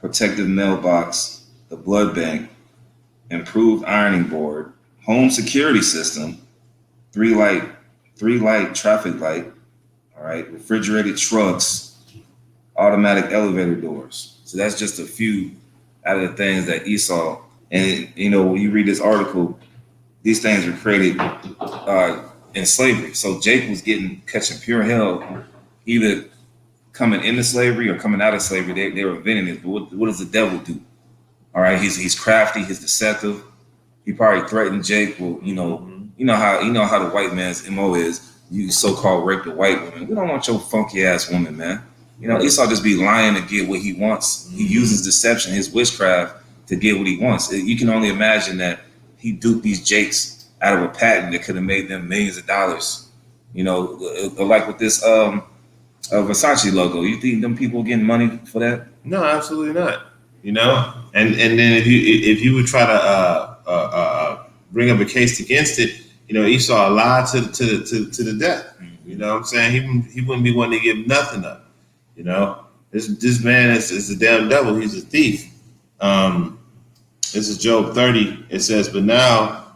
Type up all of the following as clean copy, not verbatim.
protective mailbox, the blood bank, improved ironing board, home security system, three light, three light traffic light, all right, refrigerated trucks, automatic elevator doors. So that's just a few out of the things that Esau, and when you read this article, these things were created in slavery. So Jake was catching pure hell, either coming into slavery or coming out of slavery. They were inventing this. But what does the devil do? All right, he's crafty, he's deceptive. He probably threatened Jake. Well, you know how the white man's MO is. You so-called rape the white woman. We don't want your funky ass woman, man. Esau just be lying to get what he wants. He uses deception, his witchcraft, to get what he wants. You can only imagine that he duped these Jakes out of a patent that could have made them millions of dollars. Like with this Versace logo. You think them people getting money for that? No, absolutely not. And then if you would try to bring up a case against it, Esau lied to the death. You know what I'm saying? He wouldn't be one to give nothing up. This man is a damn devil. He's a thief. This is Job 30. It says, but now,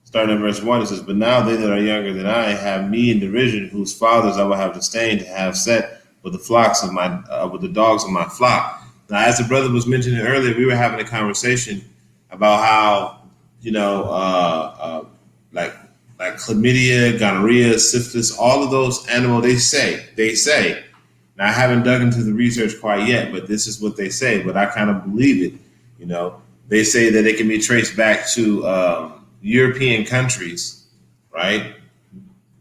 starting in verse 1, it says, but now they that are younger than I have me in derision, whose fathers I will have disdained to have set with the flocks of with the dogs of my flock. Now, as the brother was mentioning earlier, we were having a conversation about how, like chlamydia, gonorrhea, syphilis, all of those animals, they say, now I haven't dug into the research quite yet, but this is what they say, but I kind of believe it. They say that it can be traced back to European countries, right?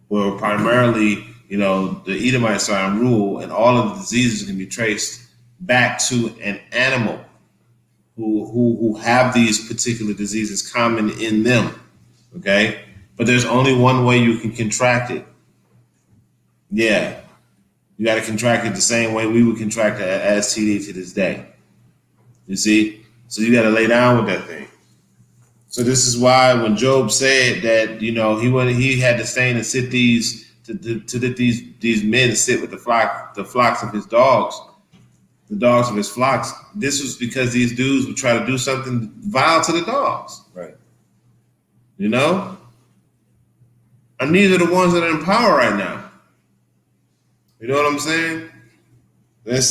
Where primarily, the Edomites are in rule, and all of the diseases can be traced back to an animal who have these particular diseases common in them. Okay? But there's only one way you can contract it. Yeah. You got to contract it the same way we would contract an STD to this day. You see? So you got to lay down with that thing. So this is why when Job said that, he had to stay and sit these men to sit with the flocks of his dogs, the dogs of his flocks. This was because these dudes would try to do something vile to the dogs. Right. And these are the ones that are in power right now. You know what I'm saying? It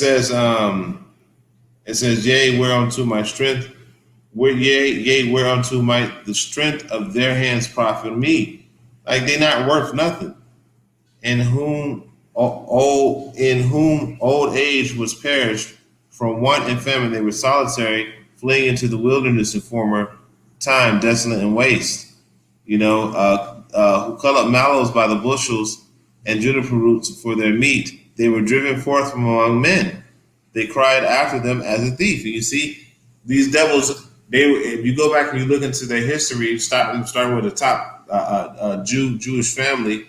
says, yea, whereunto my strength, whereunto the strength of their hands profit me. Like they're not worth nothing. In whom old age was perished, from want and famine they were solitary, fleeing into the wilderness in former time, desolate and waste. Who cut up mallows by the bushels and juniper roots for their meat. They were driven forth from among men. They cried after them as a thief. And you see, these devils, if you go back and you look into their history, starting with the top Jewish family,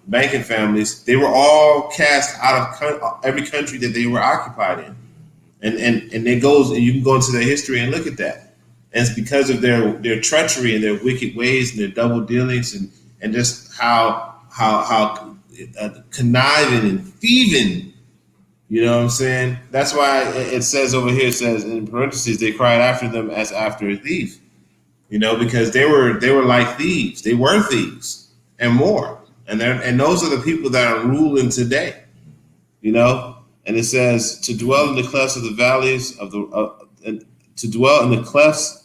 banking families, they were all cast out of every country that they were occupied in. And it goes, and you can go into their history and look at that. And it's because of their treachery and their wicked ways and their double dealings and just how conniving and thieving, you know what I'm saying? That's why it says over here, it says in parentheses, they cried after them as after a thief, because they were like thieves. They were thieves and more. And those are the people that are ruling today, And it says to dwell in the clefts of the valleys to dwell in the clefts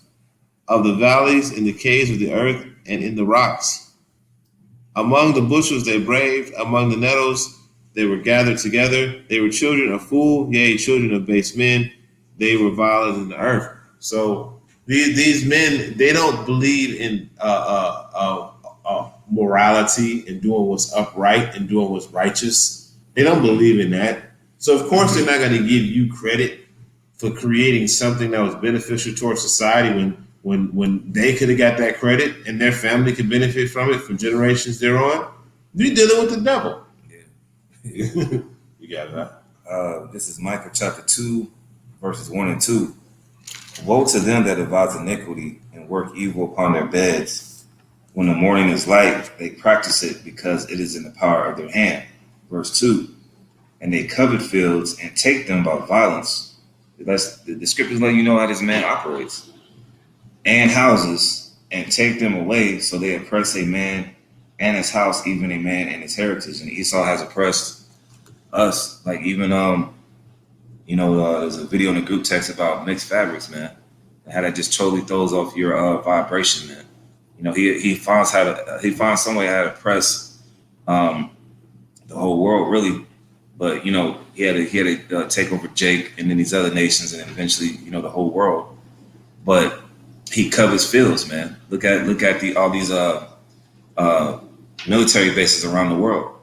of the valleys, in the caves of the earth, and in the rocks. Among the bushels they braved, among the nettles they were gathered together. They were children of fool, yea, children of base men. They were violent in the earth. So these men, they don't believe in morality and doing what's upright and doing what's righteous. They don't believe in that. So of course they're not going to give you credit for creating something that was beneficial towards society when they could have got that credit and their family could benefit from it for generations thereon. You're dealing with the devil. Yeah. You got that. This is Micah chapter 2, verses 1 and 2. Woe to them that devise iniquity and work evil upon their beds. When the morning is light, they practice it because it is in the power of their hand. Verse 2. And they covet fields and take them by violence. The scriptures let you know how this man operates and houses, and take them away, so they oppress a man and his house, even a man and his heritage. And Esau has oppressed us. Like even there's a video in the group text about mixed fabrics, man. And how that just totally throws off your vibration, man. He finds some way how to oppress the whole world, really. But he had to take over Jake and then these other nations, and then eventually the whole world. But he covers fields, man. Look at all these military bases around the world.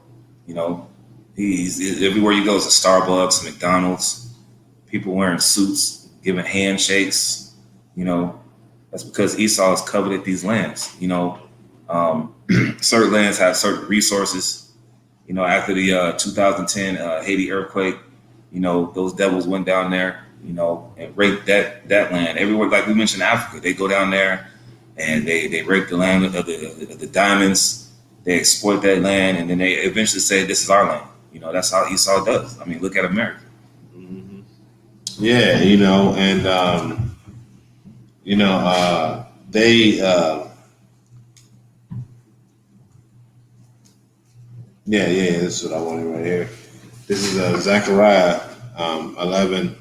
He's everywhere you go is a Starbucks, McDonald's, people wearing suits, giving handshakes. That's because Esau has coveted these lands. Certain lands have certain resources. After the 2010 Haiti earthquake, those devils went down there, and raped that land everywhere. Like we mentioned, Africa, they go down there and they rape the land of the diamonds. They exploit that land, and then they eventually say, "This is our land." That's how Esau does. I mean, look at America. Mm-hmm. Yeah, and they. Yeah, this is what I wanted right here. This is Zechariah 11,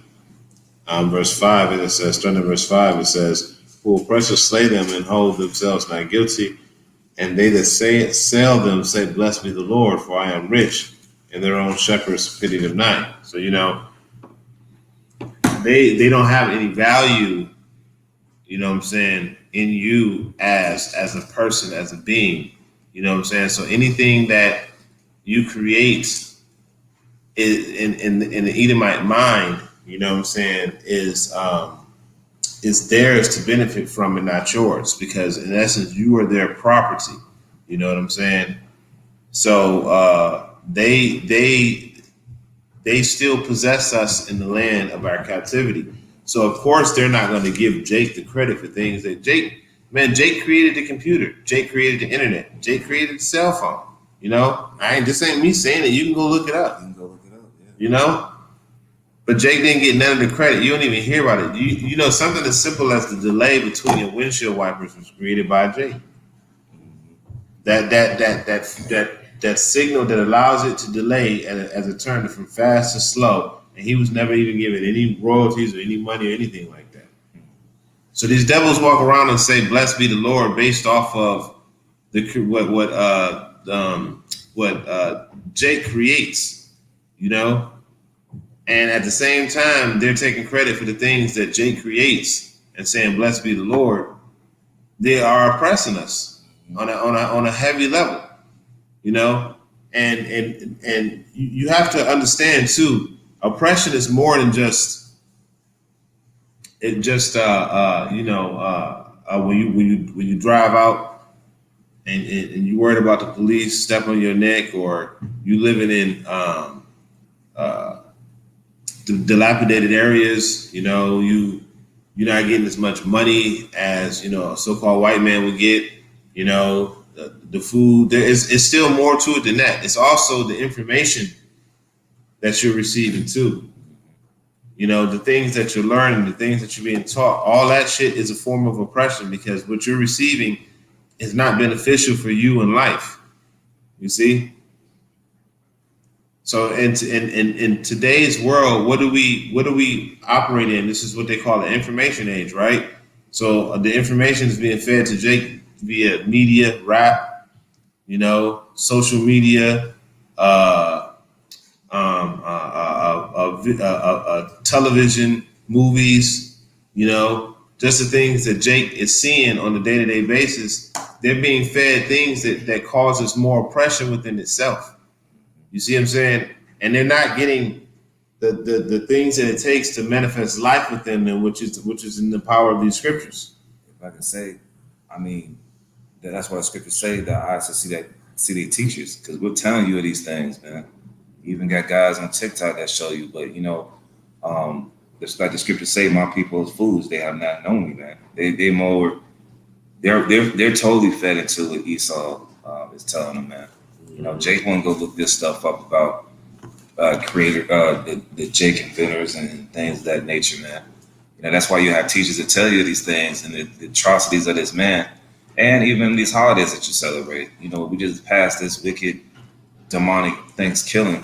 verse 5. And it says, starting at verse 5, it says, "Who will oppress or slay them and hold themselves not guilty, and they that sell them say, Blessed be the Lord, for I am rich, and their own shepherds pity them not." So, they don't have any value, in you as a person, as a being. So anything that you create in the Edomite mind, is theirs to benefit from and not yours, because in essence you are their property. You know what I'm saying? So they still possess us in the land of our captivity. So of course they're not going to give Jake the credit for things that Jake created the computer, Jake created the internet, Jake created the cell phone. This ain't me saying it. You can go look it up. Yeah. But Jake didn't get none of the credit. You don't even hear about it. Something as simple as the delay between your windshield wipers was created by Jake. That signal that allows it to delay as it turned from fast to slow, and he was never even given any royalties or any money or anything like that. So these devils walk around and say, "Blessed be the Lord," based off of what Jake creates, and at the same time they're taking credit for the things that Jake creates and saying, "Blessed be the Lord." They are oppressing us on a heavy level, and you have to understand too. Oppression is more than just when you drive out. And you worried about the police step on your neck, or you living in dilapidated areas. You're not getting as much money as a so-called white man would get. The food. It's still more to it than that. It's also the information that you're receiving too. The things that you're learning, the things that you're being taught. All that shit is a form of oppression, because what you're receiving is not beneficial for you in life. You see? So in today's world, what do we operate in? This is what they call the information age, right? So the information is being fed to Jake via media, rap, social media, television, movies, just the things that Jake is seeing on a day-to-day basis. They're being fed things that causes more oppression within itself. You see what I'm saying? And they're not getting the things that it takes to manifest life within them, which is in the power of these scriptures. If I can say, that's why the scriptures say that I have to see their teachers, because we're telling you of these things, man. You even got guys on TikTok that show you, but just like the scriptures say, "My people is fools; they have not known me." Man, they're totally fed into what Esau is telling them, man. Jake won't go look this stuff up about creator, the Jake inventors and things of that nature, man. That's why you have teachers that tell you these things and the atrocities of this man, and even these holidays that you celebrate. We just passed this wicked, demonic Thanksgiving,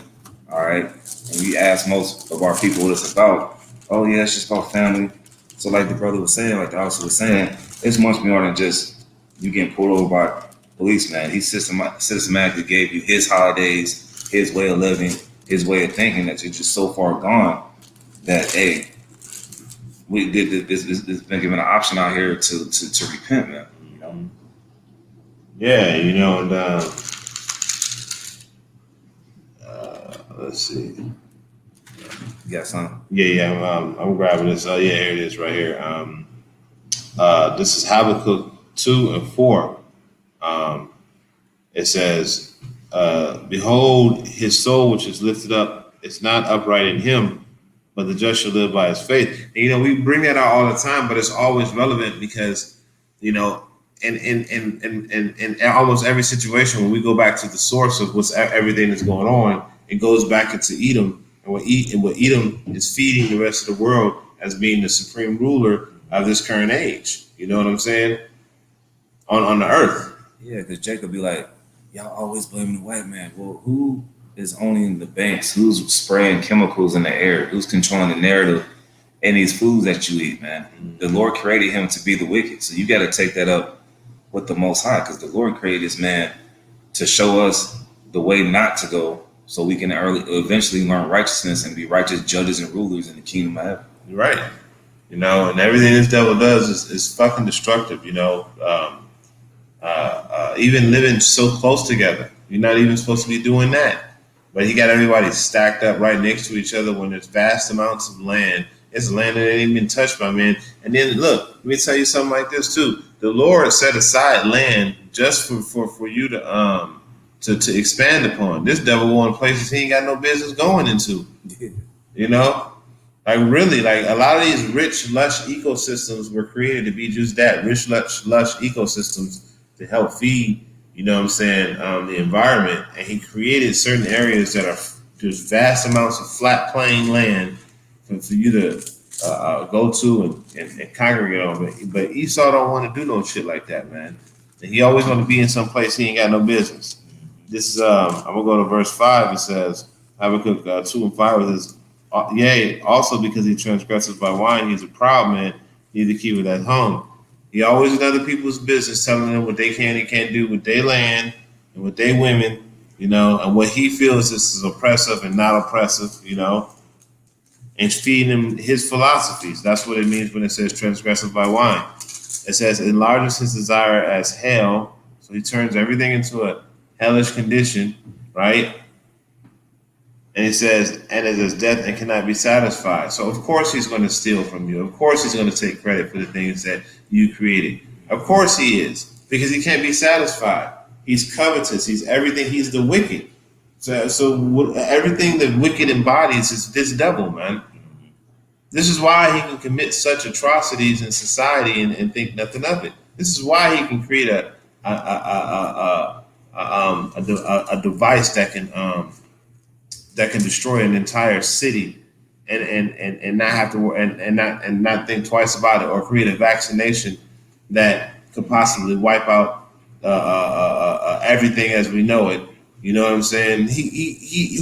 all right? And we ask most of our people what it's about. Oh yeah, it's just about family. So like the brother was saying, like the officer was saying, it's much more than just you getting pulled over by police, man. He systematically gave you his holidays, his way of living, his way of thinking that you're just so far gone that, hey, we did this been given an option out here to repent, man. Yeah, and let's see. Yeah, son. Yeah. I'm grabbing this. Oh, yeah, here it is, right here. This is Habakkuk 2:4. It says, "Behold, his soul which is lifted up is not upright in him, but the just shall live by his faith." And, we bring that out all the time, but it's always relevant because, in almost every situation, when we go back to the source of everything that's going on, it goes back into Edom, and what Edom is feeding the rest of the world as being the supreme ruler of this current age. You know what I'm saying? On the earth. Yeah, because Jacob be like, y'all always blaming the white man. Well, who is owning the banks? Who's spraying chemicals in the air? Who's controlling the narrative in these foods that you eat, man? The Lord created him to be the wicked. So you got to take that up with the Most High, because the Lord created this man to show us the way not to go, so we can eventually learn righteousness and be righteous judges and rulers in the kingdom of heaven. You're right. And everything this devil does is fucking destructive. Even living so close together, you're not even supposed to be doing that. But he got everybody stacked up right next to each other when there's vast amounts of land. It's land that ain't even been touched by man. And then look, let me tell you something like this too. The Lord set aside land just for you to expand upon. This devil going places he ain't got no business going into. Like really, like a lot of these rich, lush ecosystems were created to be just that, rich, lush ecosystems to help feed, the environment. And he created certain areas that are just vast amounts of flat plain land for you to go to and congregate on. But Esau don't want to do no shit like that, man. And he always want to be in some place he ain't got no business. This is, I'm going to go to verse 5. It says, Habakkuk 2:5 says, "Yea, also because he transgresses by wine, he's a proud man, neither keep it at home. He always in other people's business, telling them what they can and can't do with their land and with their women, and what he feels is oppressive and not oppressive, and feeding them his philosophies." That's what it means when it says transgressive by wine. It says enlarges his desire as hell. So he turns everything into a hellish condition, right? And it says, and it is death and cannot be satisfied. So of course he's going to steal from you. Of course he's going to take credit for the things that you created. Of course he is, because he can't be satisfied. He's covetous. He's everything. He's the wicked. So everything that wicked embodies is this devil, man. This is why he can commit such atrocities in society and think nothing of it. This is why he can create a device that can destroy an entire city and not have to and not think twice about it, or create a vaccination that could possibly wipe out everything as we know it. You know what I'm saying?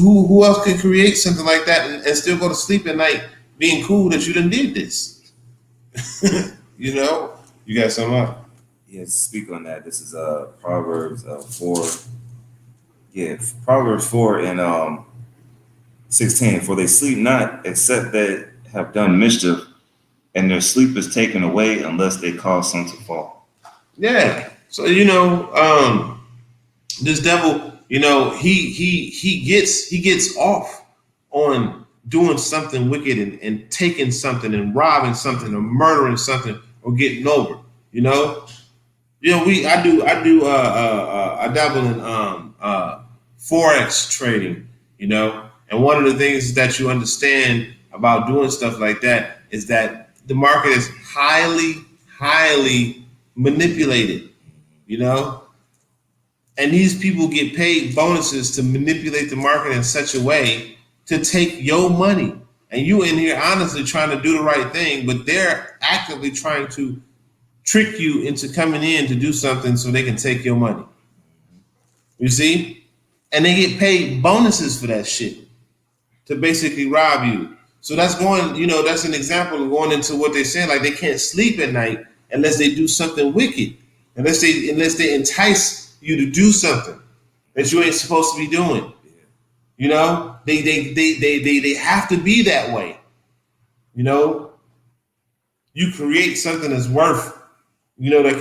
Who else could create something like that and still go to sleep at night being cool that you done did this? You got something up? Yeah, to speak on that, this is Proverbs 4. Yeah, Proverbs 4 and 16. For they sleep not, except they have done mischief, and their sleep is taken away unless they cause some to fall. Yeah. So this devil, he gets off on doing something wicked and taking something and robbing something or murdering something or getting over. I dabble in forex trading, and one of the things that you understand about doing stuff like that is that the market is highly, highly manipulated, and these people get paid bonuses to manipulate the market in such a way to take your money. And you in here honestly trying to do the right thing, but they're actively trying to trick you into coming in to do something so they can take your money. You see? And they get paid bonuses for that shit to basically rob you. So that's going, that's an example of going into what they're saying. Like they can't sleep at night unless they do something wicked, unless they entice you to do something that you ain't supposed to be doing. They have to be that way. You create something that's worth, that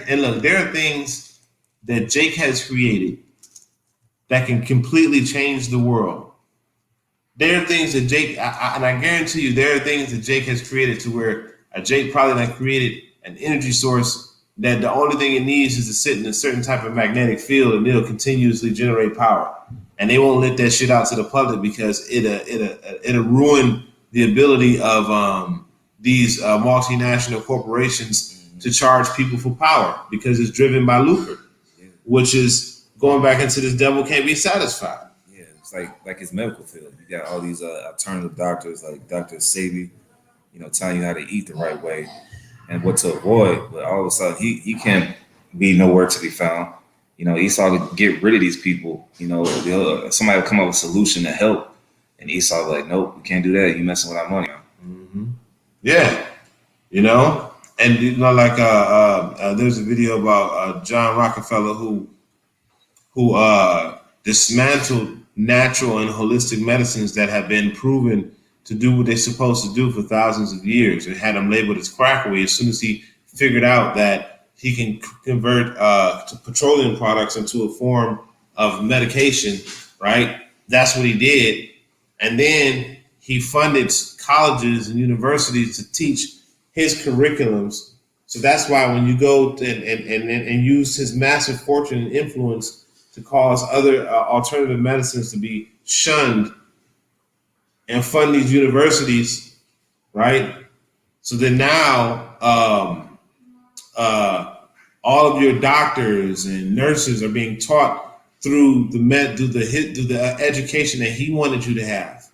can look, there are things that Jake has created that can completely change the world. There are things that Jake, and I guarantee you, there are things that Jake has created to where Jake probably like created an energy source that the only thing it needs is to sit in a certain type of magnetic field and it'll continuously generate power. And they won't let that shit out to the public because it'll ruin the ability of these multinational corporations to charge people for power because it's driven by lucre, which is going back into this devil can't be satisfied. Yeah, it's like his medical field. You got all these alternative doctors like Dr. Sabi, telling you how to eat the right way and what to avoid. But all of a sudden, he can't be nowhere to be found. Esau to get rid of these people. Somebody will come up with a solution to help, and Esau will be like, nope, we can't do that. You messing with our money. Mm-hmm. Yeah, and there's a video about John Rockefeller who dismantled natural and holistic medicines that have been proven to do what they're supposed to do for thousands of years, and had them labeled as crackery. As soon as he figured out that he can convert to petroleum products into a form of medication, right? That's what he did. And then he funded colleges and universities to teach his curriculums. So that's why when you go and use his massive fortune and influence to cause other alternative medicines to be shunned and fund these universities, right? So then now all of your doctors and nurses are being taught through the education that he wanted you to have,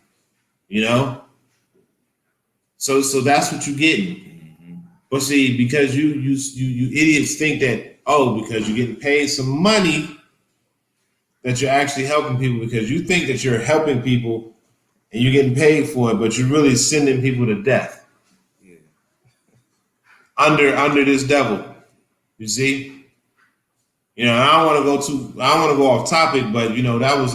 So that's what you're getting. But see, because you idiots think that, because you're getting paid some money, that you're actually helping people, because you think that you're helping people and you're getting paid for it, but you're really sending people to death. Yeah. Under this devil. You see? I don't want to go off topic, but that was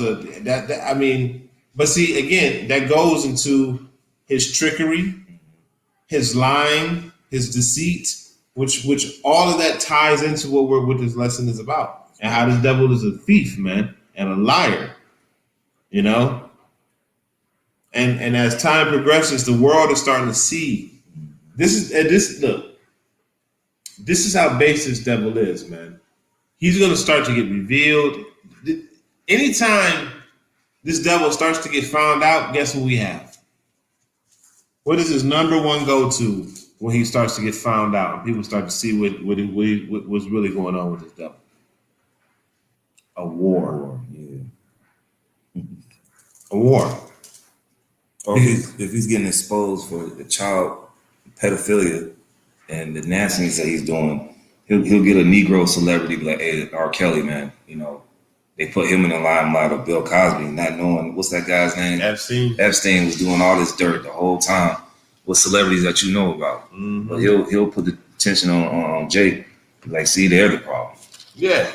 but see, again, that goes into his trickery, his lying, his deceit, which all of that ties into what this lesson is about, and how this devil is a thief, man, and a liar, and as time progresses, the world is starting to see this is how base this devil is, man. He's going to start to get revealed. Anytime this devil starts to get found out, guess what we have? What is his number one go-to when he starts to get found out and people start to see what's really going on with this devil? A war. Yeah. A war. Or if he's getting exposed for the child pedophilia and the nastiness that he's doing, he'll get a Negro celebrity like, hey, R. Kelly, man, they put him in the limelight of Bill Cosby, not knowing what's that guy's name? Epstein was doing all this dirt the whole time with celebrities that you know about. Mm-hmm. But he'll put the attention on Jake, like, see, they're the problem. Yeah.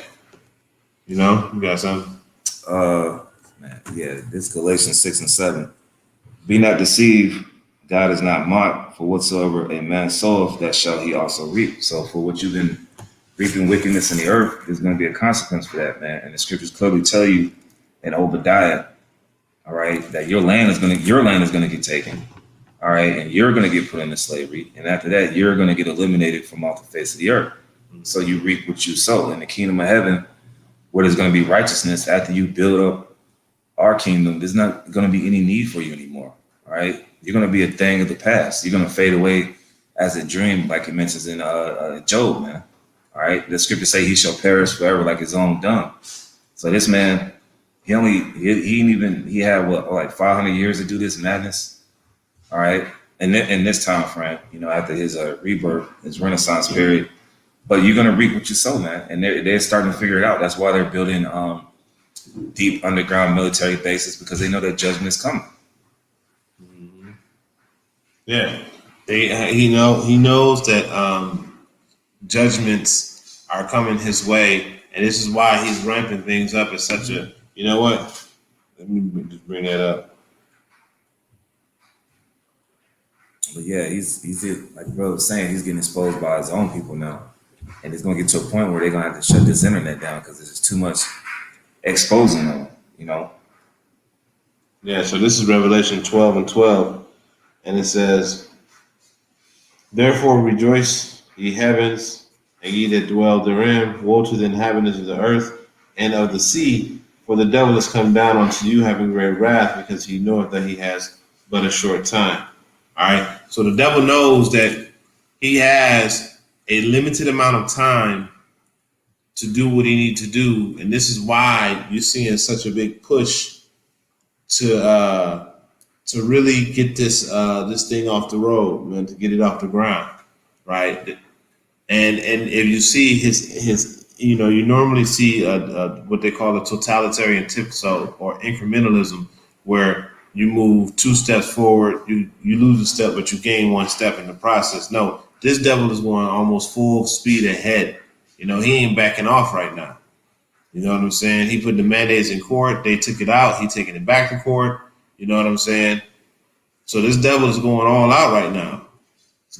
You got something? This Galatians 6 and 7. Be not deceived, God is not mocked, for whatsoever a man soweth, that shall he also reap. So for what you've been reaping wickedness in the earth, there's going to be a consequence for that, man. And the scriptures clearly tell you in Obadiah, all right, that your land is going to get taken, all right, and you're going to get put into slavery, and after that, you're going to get eliminated from off the face of the earth. So you reap what you sow in the kingdom of heaven, where there's going to be righteousness. After you build up our kingdom, there's not going to be any need for you anymore, all right? You're going to be a thing of the past. You're going to fade away as a dream, like it mentions in Job, man. All right. The scriptures say he shall perish forever like his own dung. So this man He had what, like 500 years to do this madness. All right. And in this time frame, after his rebirth, his Renaissance period. But you're gonna reap what you sow, man. And they're starting to figure it out. That's why they're building deep underground military bases, because they know that judgment is coming. Yeah, he knows that judgments are coming his way, and this is why he's ramping things up as such a. You know what? Let me just bring that up. But yeah, he's like bro was saying, he's getting exposed by his own people now, and it's gonna get to a point where they're gonna have to shut this internet down because there's just too much exposing them. Yeah, so this is Revelation 12:12, and it says, "Therefore rejoice, ye heavens, and ye that dwell therein. Woe to the inhabitants of the earth and of the sea, for the devil is come down unto you, having great wrath, because he knoweth that he has but a short time." All right, so the devil knows that he has a limited amount of time to do what he needs to do, and this is why you're seeing such a big push to really get this thing off the road, man, to get it off the ground, right? And if you see his you normally see what they call a totalitarian tiptoe or incrementalism, where you move 2 steps forward, you lose a step, but you gain 1 step in the process. No, this devil is going almost full speed ahead. He ain't backing off right now. You know what I'm saying? He put the mandates in court. They took it out. He taking it back to court. You know what I'm saying? So this devil is going all out right now.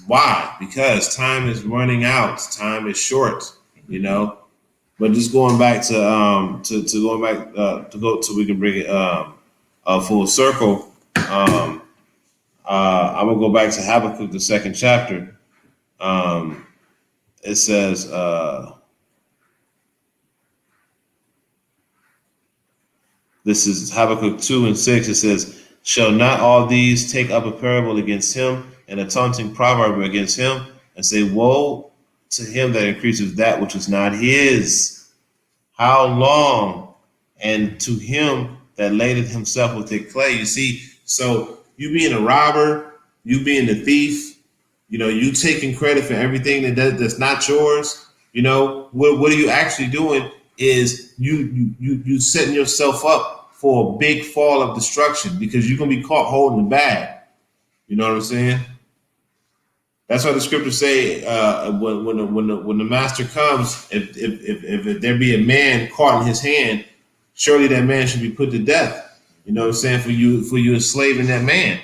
Why? Because time is running out. Time is short. But just going back to going back to go so we can bring it a full circle. I'm gonna go back to Habakkuk, the 2nd chapter. It says. This is Habakkuk 2:6. It says, "Shall not all these take up a parable against him, and a taunting proverb against him, and say, Woe to him that increases that which is not his? How long? And to him that ladeth himself with the clay." You see, so you being a robber, you being a thief, you taking credit for everything that's not yours. What are you actually doing? Is you setting yourself up for a big fall of destruction, because you're gonna be caught holding the bag. You know what I'm saying? That's why the scriptures say when the master comes, if there be a man caught in his hand, surely that man should be put to death. You know what I'm saying? For you enslaving that man.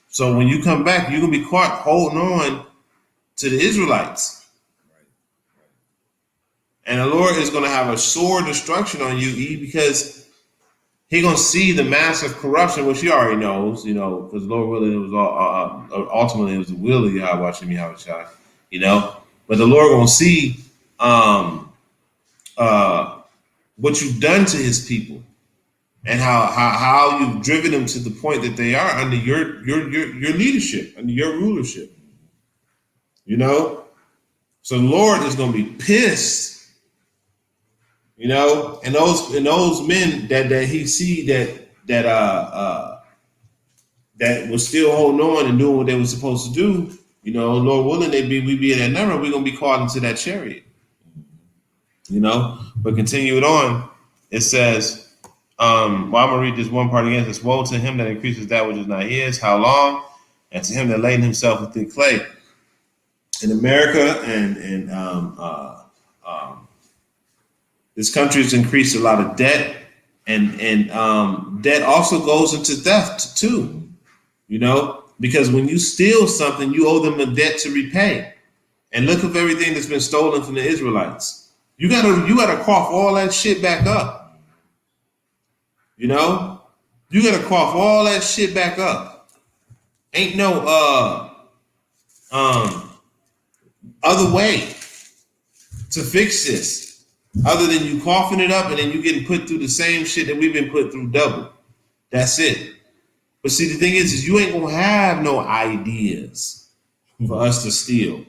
So when you come back, you're gonna be caught holding on to the Israelites. And the Lord is going to have a sore destruction on you, because He's going to see the massive corruption, which He already knows, because Lord willing, it was ultimately it was the will of Yahweh Shem Yahweh Shai, But the Lord going to see what you've done to His people, and how you've driven them to the point that they are under your leadership, under your rulership. So the Lord is going to be pissed. And those men that he see that was still holding on and doing what they were supposed to do, Lord willing, we be in that number, we're gonna be caught into that chariot. But continue it on, it says, I'm gonna read this one part again. It says, "Woe to him that increases that which is not his, how long? And to him that laden himself with thick clay." In America and this country has increased a lot of debt, and debt also goes into theft too, because when you steal something, you owe them a debt to repay. And look at everything that's been stolen from the Israelites. You gotta cough all that shit back up. You gotta cough all that shit back up. Ain't no other way to fix this, other than you coughing it up and then you getting put through the same shit that we've been put through double. That's it. But see, the thing is you ain't gonna have no ideas for us to steal.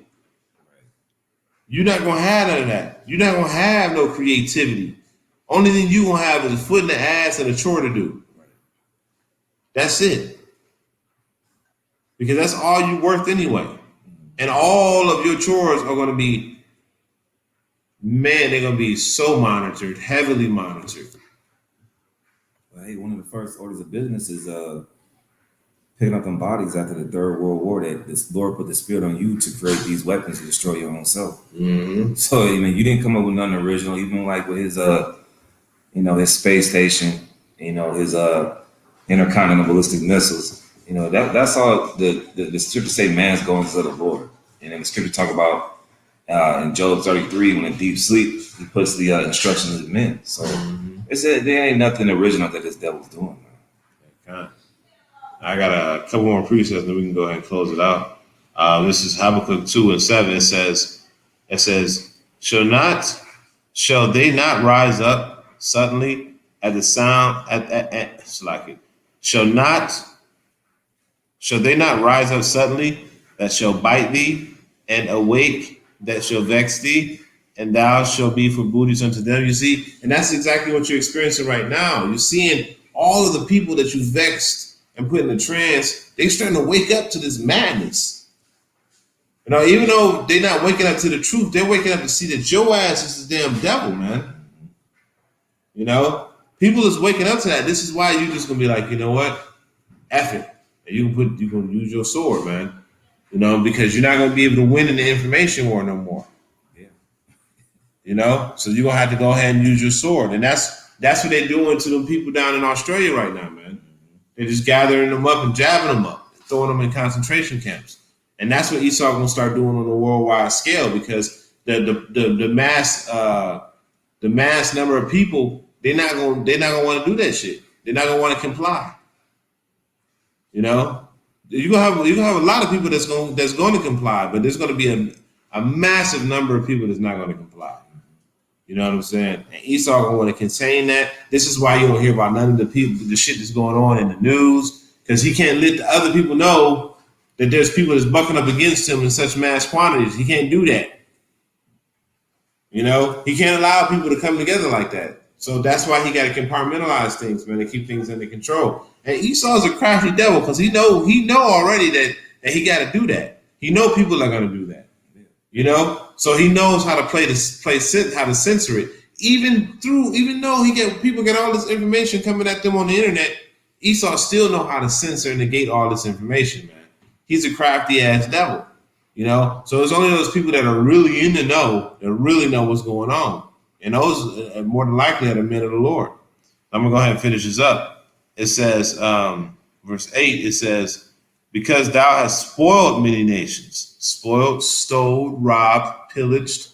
You're not gonna have none of that. You're not gonna have no creativity. Only thing you gonna have is a foot in the ass and a chore to do. That's it. Because that's all you're worth anyway. And all of your chores are gonna be, man, they're gonna be so monitored, heavily monitored. Well, hey, one of the first orders of business is picking up them bodies after the Third World War. That this Lord put the spirit on you to create these weapons to destroy your own self. Mm-hmm. So I mean, you didn't come up with nothing original. Even like with his his space station, his intercontinental ballistic missiles. That's all the scripture say man's going to the Lord. And then the scripture talk about in Job 33, when in deep sleep, he puts the instructions of men. So there ain't nothing original that this devil's doing. Okay. I got a couple more precepts, and then we can go ahead and close it out. This is Habakkuk 2:7. It says, shall they not rise up suddenly at the sound at salachya? Shall they not rise up suddenly that shall bite thee, and awake that shall vex thee, and thou shalt be for booties unto them? You see, and that's exactly what you're experiencing right now. You're seeing all of the people that you vexed and put in a trance, they're starting to wake up to this madness. Even though they're not waking up to the truth, they're waking up to see that your ass is the damn devil, man. People is waking up to that. This is why you're just gonna be like, you know what? F it. And you're gonna use your sword, man. Because you're not gonna be able to win in the information war no more. Yeah. So you're gonna have to go ahead and use your sword. And that's what they're doing to them people down in Australia right now, man. They're just gathering them up and jabbing them up, throwing them in concentration camps. And that's what Esau gonna start doing on a worldwide scale, because the mass number of people, they're not gonna want to do that shit. They're not gonna want to comply. You're gonna have a lot of people that's going to comply, but there's gonna be a massive number of people that's not going to comply. You know what I'm saying? And Esau gonna want to contain that. This is why you don't hear about none of the shit that's going on in the news, because he can't let the other people know that there's people that's bucking up against him in such mass quantities. He can't do that. He can't allow people to come together like that. So that's why he got to compartmentalize things, man, to keep things under control. And Esau's a crafty devil, because he know already that he got to do that. He know people are going to do that. So he knows how to how to censor it. Even though people get all this information coming at them on the internet, Esau still know how to censor and negate all this information, man. He's a crafty ass devil. So it's only those people that are really in the know that really know what's going on. And those more than likely are the men of the Lord. I'm going to go ahead and finish this up. It says, verse 8, it says, because thou hast spoiled many nations, spoiled, stole, robbed, pillaged.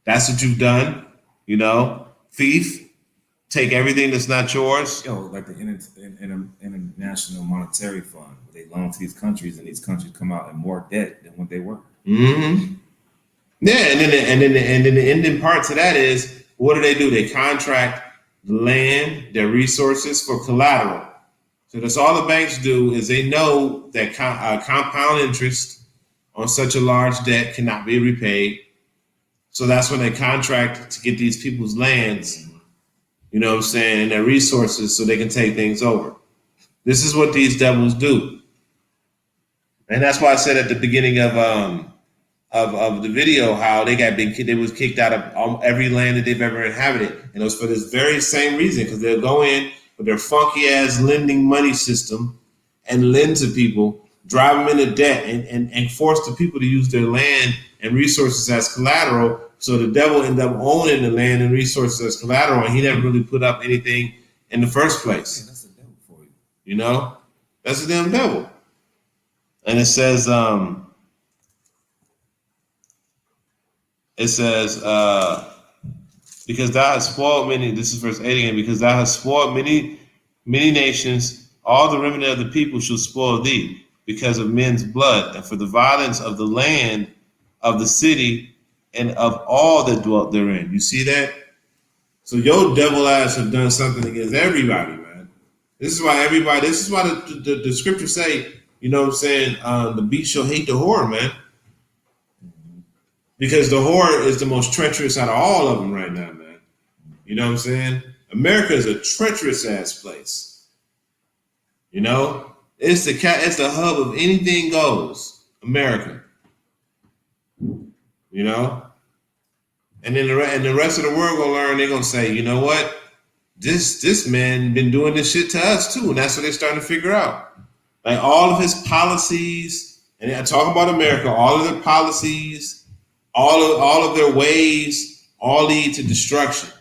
That's what you've done. Thief, take everything that's not yours. Like the International Monetary Fund, they loan to these countries, and these countries come out in more debt than what they were. Mm-hmm. Yeah, and then the ending part to that is, what do? They contract land, their resources for collateral. So that's all the banks do, is they know that compound interest on such a large debt cannot be repaid. So that's when they contract to get these people's lands, and their resources, so they can take things over. This is what these devils do. And that's why I said at the beginning of the video how they was kicked out of every land that they've ever inhabited. And it was for this very same reason, because they'll go in with their funky ass lending money system and lend to people, drive them into debt, and force the people to use their land and resources as collateral. So the devil ended up owning the land and resources as collateral, and he never really put up anything in the first place. Yeah, that's the devil for you. That's the damn devil. And it says, because thou hast spoiled many, this is verse 8 again, because thou hast spoiled many nations, all the remnant of the people shall spoil thee, because of men's blood, and for the violence of the land, of the city, and of all that dwelt therein. You see that? So your devil ass have done something against everybody, man. This is why the scriptures say, the beast shall hate the whore, man. Because the whore is the most treacherous out of all of them right now, man. You know what I'm saying? America is a treacherous ass place. You know, it's the hub of anything goes. America. You know, and then the rest of the world gonna learn. They're gonna say, you know what? This man been doing this shit to us too, and that's what they're starting to figure out. Like all of his policies, and I talk about America, all of their policies, all of their ways, all lead to destruction.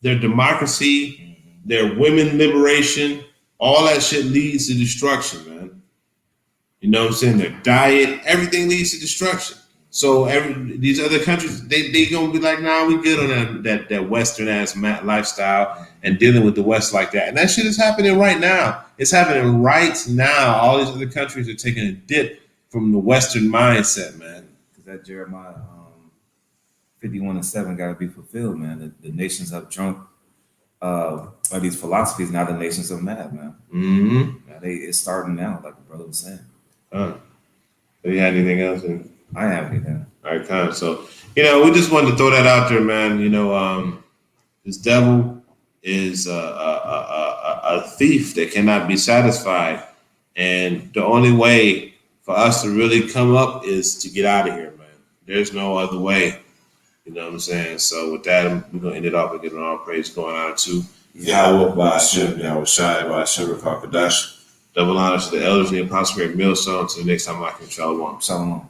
Their democracy, their women liberation, all that shit leads to destruction, man. You know what I'm saying? Their diet, everything leads to destruction. So these other countries, they gonna be like, nah, we good on that Western ass lifestyle and dealing with the West like that. And that shit is happening right now. It's happening right now. All these other countries are taking a dip from the Western mindset, man. Because that Jeremiah 51:7 got to be fulfilled, man. The nations have drunk of these philosophies, now the nations of mad, man. Mm-hmm. Now it's starting now, like the brother was saying. Do you have anything else? I have anything. All right, kind of. So, we just wanted to throw that out there, man. This devil is a thief that cannot be satisfied. And the only way for us to really come up is to get out of here, man. There's no other way. You know what I'm saying? So with that, we're going to end it off and get all praise going on to Yahweh by Hashem, Yahweh Shai by Hashem, Rakakadash. double honor to the elders and the apostle, great millstone. Until the next time, I can shalom. Shalom.